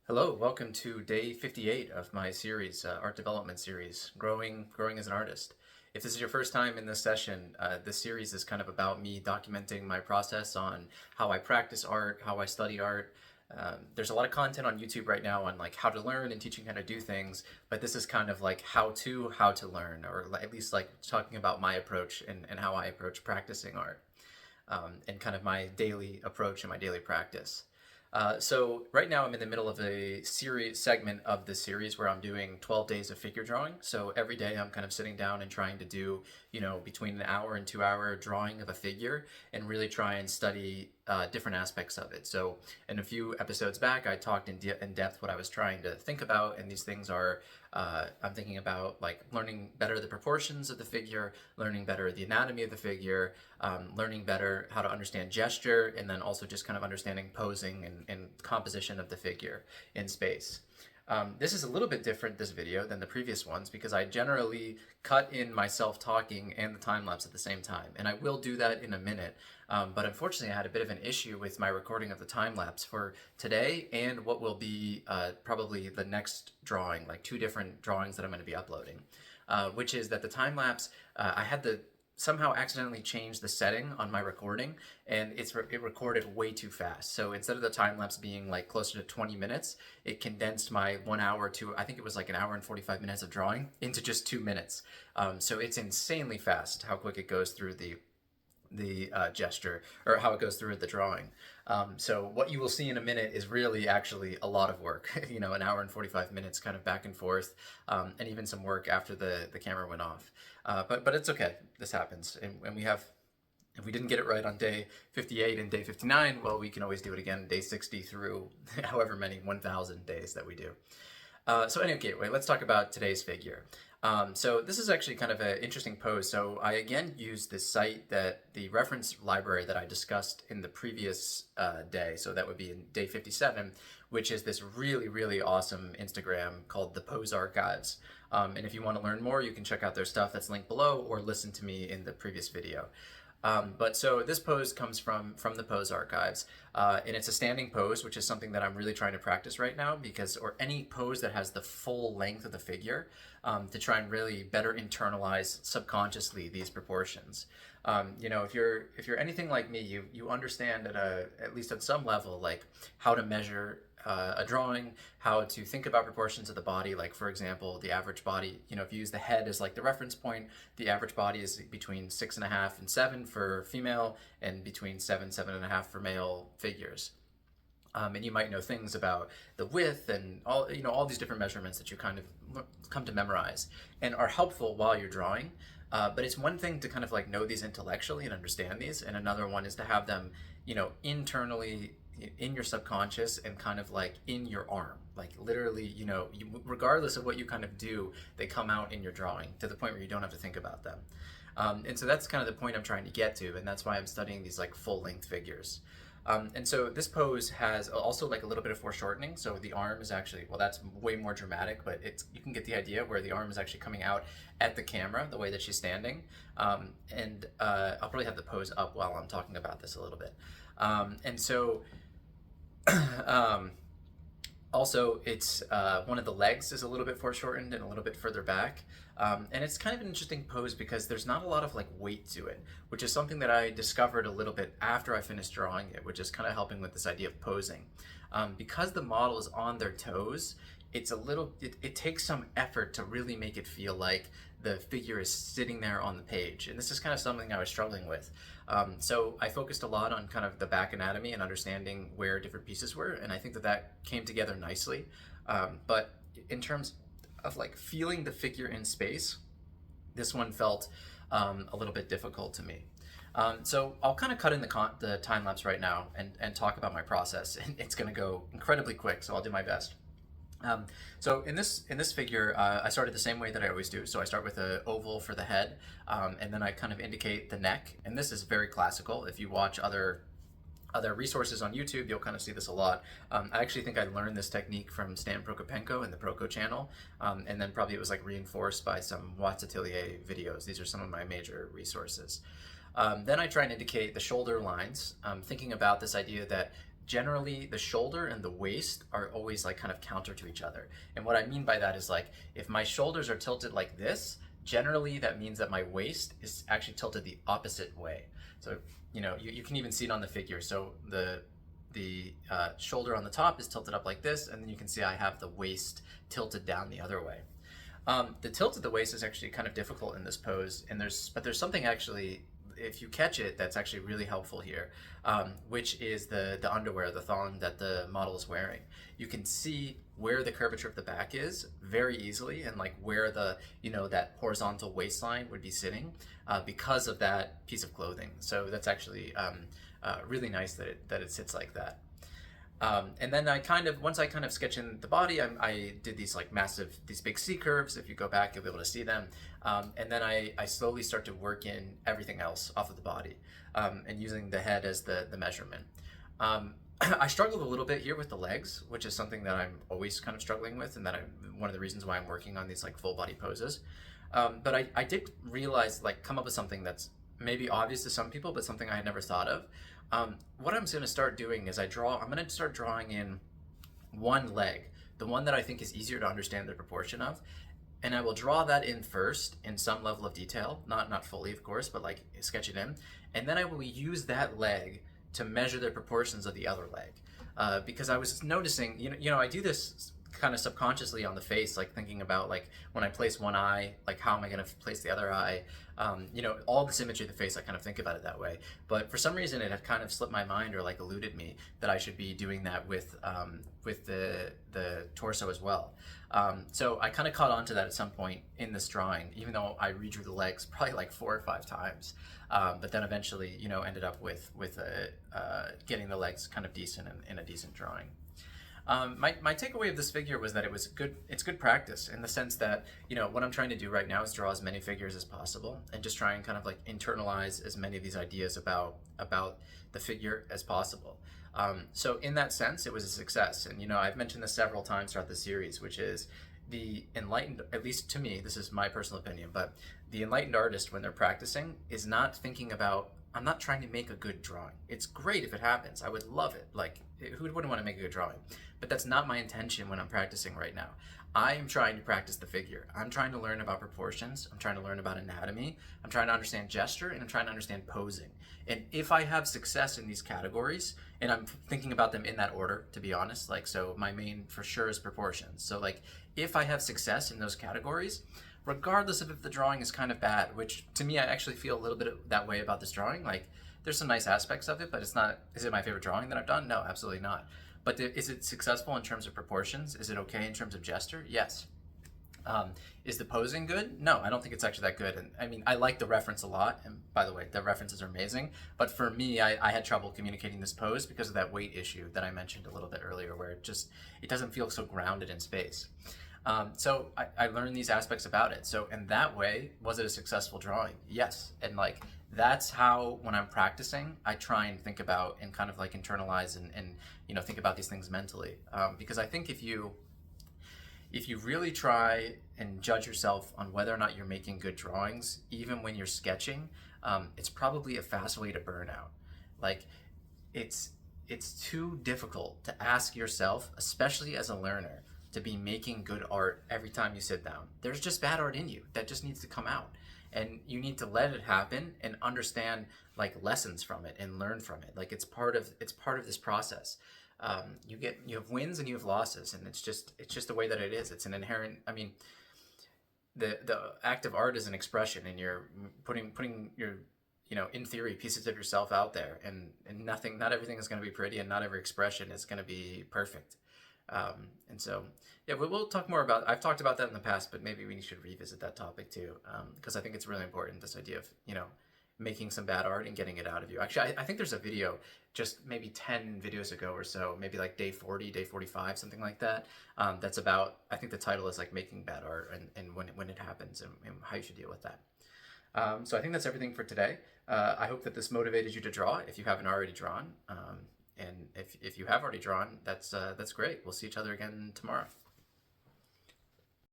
Hello, welcome to day 58 of my series, art development series, growing as an artist. If this is your first time in this session, this series is kind of about me documenting my process on how I practice art, how I study art. There's a lot of content on YouTube right now on like how to learn and teaching how to do things, but this is kind of like how to learn, or at least like talking about my approach and how I approach practicing art, and kind of my daily approach and my daily practice. So right now I'm in the middle of a series segment of this series where I'm doing 12 days of figure drawing. So every day I'm kind of sitting down and trying to do, between an hour and 2 hour drawing of a figure and really try and study different aspects of it. So in a few episodes back, I talked in depth what I was trying to think about, and these things are I'm thinking about like learning better the proportions of the figure, learning better the anatomy of the figure, learning better how to understand gesture, and then also just kind of understanding posing and composition of the figure in space. This is a little bit different, this video, than the previous ones because I generally cut in myself talking and the time lapse at the same time. And I will do that in a minute. But unfortunately, I had a bit of an issue with my recording of the time lapse for today and what will be probably the next drawing, like two different drawings that I'm going to be uploading, which is that the time lapse, I had the somehow accidentally changed the setting on my recording, and it recorded way too fast. So instead of the time lapse being like closer to 20 minutes, it condensed my 1 hour to, I think it was like an hour and 45 minutes of drawing into just 2 minutes. So it's insanely fast how quick it goes through the gesture, or how it goes through the drawing. So what you will see in a minute is really actually a lot of work, an hour and 45 minutes kind of back and forth, and even some work after the camera went off. But it's okay, this happens. And if we didn't get it right on day 58 and day 59, well, we can always do it again day 60 through however many 1,000 days that we do. So anyway, let's talk about today's figure. So this is actually kind of an interesting pose. So I again used this site, the reference library that I discussed in the previous day. So that would be in day 57, which is this really, really awesome Instagram called the Pose Archives. And if you want to learn more, you can check out their stuff that's linked below or listen to me in the previous video. But so this pose comes from the Pose Archives, and it's a standing pose, which is something that I'm really trying to practice right now or any pose that has the full length of the figure, to try and really better internalize subconsciously these proportions. If you're anything like me, you understand at least at some level, like how to measure a drawing, how to think about proportions of the body. Like for example, the average body, if you use the head as like the reference point, the average body is between 6.5 and 7 for female, and between 7.5 for male figures. And you might know things about the width and all these different measurements that you kind of come to memorize and are helpful while you're drawing. But it's one thing to kind of like know these intellectually and understand these, and another one is to have them, internally in your subconscious and kind of like in your arm, like literally, regardless of what you kind of do, they come out in your drawing to the point where you don't have to think about them. And so that's kind of the point I'm trying to get to, and that's why I'm studying these like full-length figures. And so this pose has also like a little bit of foreshortening. So the arm is actually, well, that's way more dramatic, but you can get the idea where the arm is actually coming out at the camera, the way that she's standing. And I'll probably have the pose up while I'm talking about this a little bit. And so also, it's one of the legs is a little bit foreshortened and a little bit further back. And it's kind of an interesting pose because there's not a lot of like weight to it, which is something that I discovered a little bit after I finished drawing it, which is kind of helping with this idea of posing. Because the model is on their toes, it takes some effort to really make it feel like the figure is sitting there on the page. And this is kind of something I was struggling with. So I focused a lot on kind of the back anatomy and understanding where different pieces were, and I think that came together nicely. But in terms of like feeling the figure in space, this one felt a little bit difficult to me. So I'll kind of cut in the time lapse right now and talk about my process, and it's going to go incredibly quick, so I'll do my best. So in this figure, I started the same way that I always do. So I start with an oval for the head, and then I kind of indicate the neck. And this is very classical. If you watch other resources on YouTube, you'll kind of see this a lot. I actually think I learned this technique from Stan Prokopenko in the Proko channel, and then probably it was like reinforced by some Watts Atelier videos. These are some of my major resources. Then I try and indicate the shoulder lines, thinking about this idea that generally the shoulder and the waist are always like kind of counter to each other. And what I mean by that is like if my shoulders are tilted like this, generally that means that my waist is actually tilted the opposite way. So, you can even see it on the figure. So the shoulder on the top is tilted up like this, and then you can see I have the waist tilted down the other way. The tilt of the waist is actually kind of difficult in this pose, and there's something actually, if you catch it, that's actually really helpful here, which is the underwear, the thong that the model is wearing. You can see where the curvature of the back is very easily, and like where the that horizontal waistline would be sitting because of that piece of clothing. So that's actually really nice that it sits like that. And then once I kind of sketch in the body, I did these like these big C curves. If you go back, you'll be able to see them. And then I slowly start to work in everything else off of the body, and using the head as the measurement. I struggled a little bit here with the legs, which is something that I'm always kind of struggling with, and one of the reasons why I'm working on these like full body poses. But I did realize, like, come up with something that's maybe obvious to some people, but something I had never thought of. What I'm going to start doing is I'm going to start drawing in one leg, the one that I think is easier to understand the proportion of, and I will draw that in first in some level of detail, not fully, of course, but like sketch it in, and then I will use that leg to measure the proportions of the other leg, because I was noticing, I do this kind of subconsciously on the face, like thinking about like when I place one eye, like how am I going to place the other eye, all the symmetry of the face, I kind of think about it that way. But for some reason it had kind of slipped my mind, or like eluded me, that I should be doing that with the torso as well. So I kind of caught on to that at some point in this drawing, even though I redrew the legs probably like 4 or 5 times. But then eventually, ended up with getting the legs kind of decent in a decent drawing. My takeaway of this figure was that it's good practice, in the sense that, what I'm trying to do right now is draw as many figures as possible and just try and kind of like internalize as many of these ideas about the figure as possible. So in that sense, it was a success. And, I've mentioned this several times throughout the series, which is the enlightened, at least to me, this is my personal opinion, but the enlightened artist, when they're practicing, is not thinking about, I'm not trying to make a good drawing. It's great if it happens. I would love it. Like, who wouldn't want to make a good drawing? But that's not my intention when I'm practicing right now. I'm trying to practice the figure. I'm trying to learn about proportions. I'm trying to learn about anatomy. I'm trying to understand gesture, and I'm trying to understand posing. And if I have success in these categories, and I'm thinking about them in that order, to be honest, like, so my main for sure is proportions. So like, if I have success in those categories, regardless of if the drawing is kind of bad, which to me, I actually feel a little bit that way about this drawing. Like, there's some nice aspects of it, but is it my favorite drawing that I've done? No, absolutely not. But is it successful in terms of proportions? Is it okay in terms of gesture? Yes. Is the posing good? No, I don't think it's actually that good. And I mean, I like the reference a lot. And by the way, the references are amazing. But for me, I had trouble communicating this pose because of that weight issue that I mentioned a little bit earlier, where it doesn't feel so grounded in space. So I learned these aspects about it. So in that way, was it a successful drawing? Yes. And like, that's how, when I'm practicing, I try and think about and kind of like internalize and think about these things mentally. Because I think if you really try and judge yourself on whether or not you're making good drawings, even when you're sketching, it's probably a fast way to burn out. Like, it's too difficult to ask yourself, especially as a learner, to be making good art every time you sit down. There's just bad art in you that just needs to come out. And you need to let it happen and understand like lessons from it and learn from it. Like, it's part of this process. You have wins and you have losses, and it's just the way that it is. It's an inherent, I mean, the act of art is an expression, and you're putting your, in theory, pieces of yourself out there, and not everything is going to be pretty, and not every expression is going to be perfect. And so, yeah, we'll talk more about, I've talked about that in the past, but maybe we should revisit that topic too, because I think it's really important, this idea of, making some bad art and getting it out of you. Actually, I think there's a video just maybe 10 videos ago or so, maybe like day 40, day 45, something like that, that's about, I think the title is like making bad art and when it happens and how you should deal with that. So I think that's everything for today. I hope that this motivated you to draw if you haven't already drawn. And if you have already drawn, that's great. We'll see each other again tomorrow.